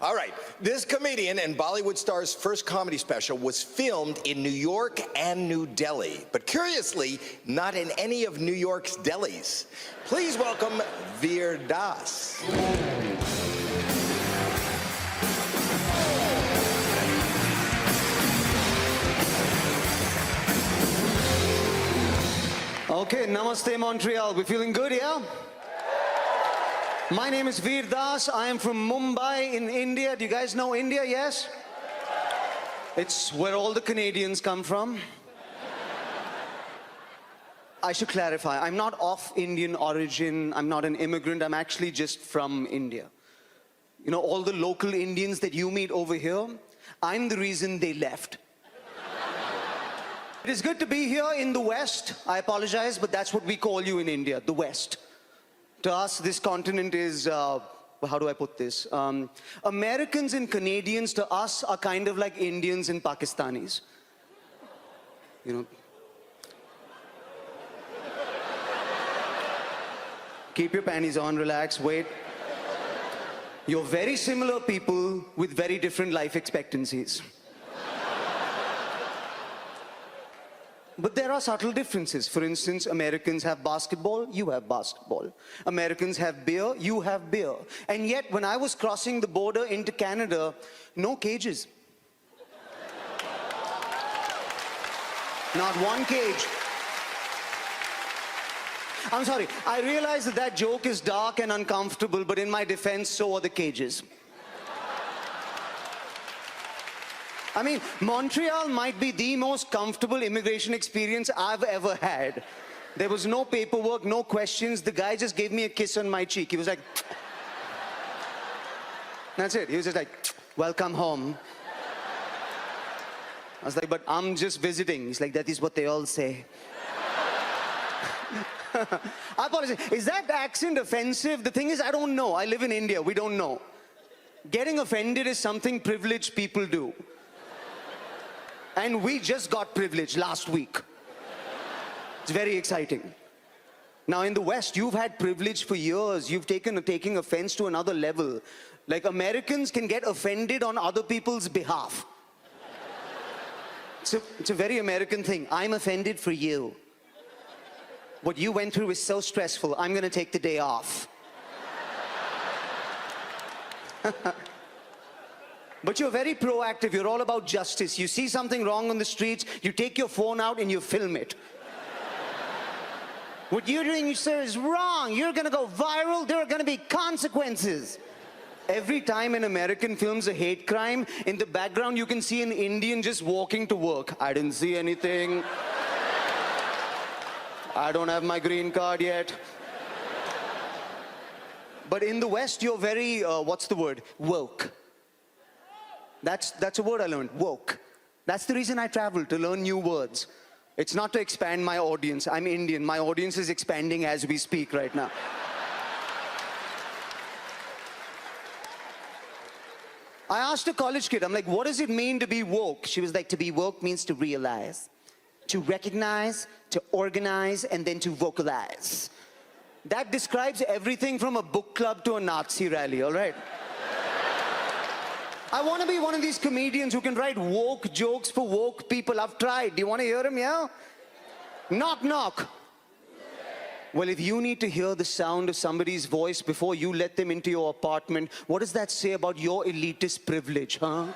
All right, this comedian and Bollywood star's first comedy special was filmed in New York and New Delhi, but curiously, not in any of New York's delis. Please welcome Veer Das. Okay, Namaste Montreal. We feeling good, yeah? My name is Veer Das. I am from Mumbai in India. Do you guys know India, yes? It's where all the Canadians come from. I should clarify, I'm not of Indian origin. I'm not an immigrant. I'm actually just from India. You know, all the local Indians that you meet over here, I'm the reason they left. It is good to be here in the West. I apologize, but that's what we call you in India, the West. To us, this continent is, how do I put this? Americans and Canadians to us are kind of like Indians and Pakistanis. You know. Keep your panties on, relax, wait. You're very similar people with very different life expectancies. But there are subtle differences. For instance, Americans have basketball, you have basketball. Americans have beer, you have beer. And yet, when I was crossing the border into Canada, no cages. Not one cage. I'm sorry, I realize that that joke is dark and uncomfortable, but in my defense, so are the cages. I mean, Montreal might be the most comfortable immigration experience I've ever had. There was no paperwork, no questions. The guy just gave me a kiss on my cheek. He was like, that's it. He was just like, welcome home. I was like, but I'm just visiting. He's like, that is what they all say. I apologize. Is that accent offensive? The thing is, I don't know. I live in India. We don't know. Getting offended is something privileged people do. And we just got privilege last week. It's very exciting. Now in the West, you've had privilege for years. You've taken offense to another level. Like Americans can get offended on other people's behalf. It's a very American thing. I'm offended for you. What you went through is so stressful. I'm going to take the day off. But you're very proactive. You're all about justice. You see something wrong on the streets, you take your phone out and you film it. What you're doing, sir, is wrong. You're going to go viral. There are going to be consequences. Every time an American films a hate crime, in the background you can see an Indian just walking to work. I didn't see anything. I don't have my green card yet. But in the West, you're very, what's the word? Woke. That's a word I learned, woke. That's the reason I travel, to learn new words. It's not to expand my audience. I'm Indian. My audience is expanding as we speak right now. I asked a college kid, I'm like, what does it mean to be woke? She was like, to be woke means to realize, to recognize, to organize, and then to vocalize. That describes everything from a book club to a Nazi rally, all right? I want to be one of these comedians who can write woke jokes for woke people. I've tried. Do you want to hear them, yeah? Knock, knock. Well, if you need to hear the sound of somebody's voice before you let them into your apartment, what does that say about your elitist privilege, huh?